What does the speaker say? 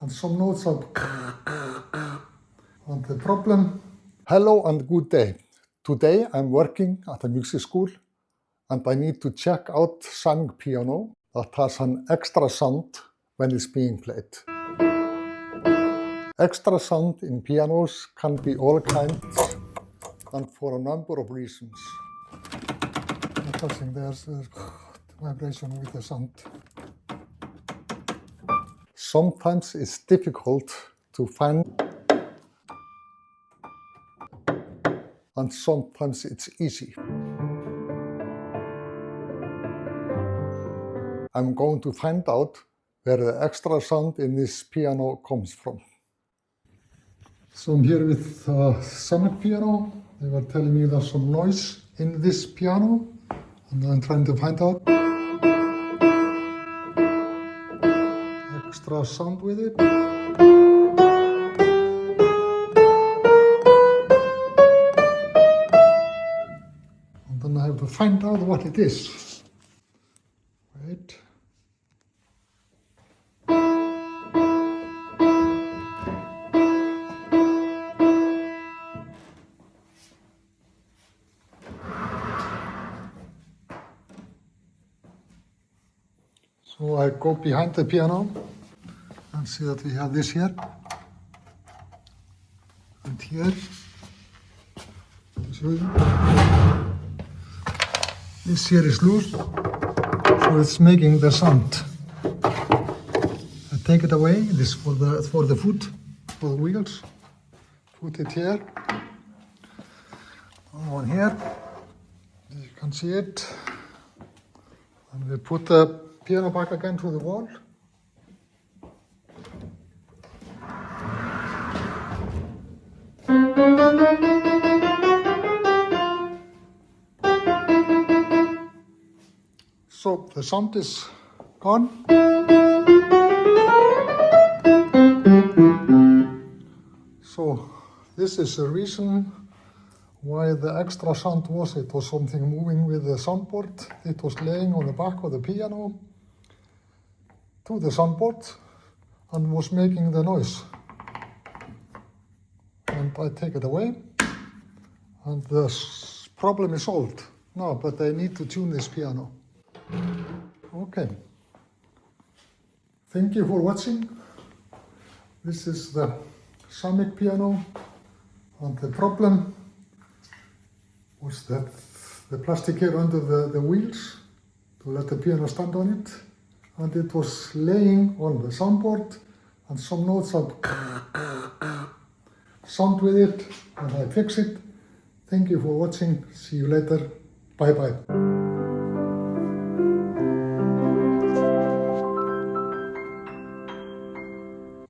and some notes of and the problem. Hello and good day. Today I'm working at a music school and I need to check out Samick piano that has an extra sound when it's being played. Extra sound in pianos can be all kinds and for a number of reasons. I'm touching there's vibration with the sound. Sometimes it's difficult to find and sometimes it's easy. I'm going to find out where the extra sound in this piano comes from. So I'm here with Samick piano. They were telling me there's some noise in this piano and I'm trying to find out extra sound with it. And then I have to find out what it is. Wait. So I go behind the piano and see that we have this here and here. This here is loose, so it's making the sound. I take it away. This is for the foot, for the wheels. Put it here. One here. You can see it. And we put the piano back again to the wall. So the sound is gone. So this is the reason why the extra sound was. It was something moving with the soundboard. It was laying on the back of the piano to the soundboard and was making the noise. And I take it away and the problem is solved. No, but I need to tune this piano. Okay. Thank you for watching. This is the Samick piano and the problem was that the plastic here under the wheels to let the piano stand on it, and it was laying on the soundboard and some notes of sound with it, and I fix it. Thank you for watching. See you later. Bye bye.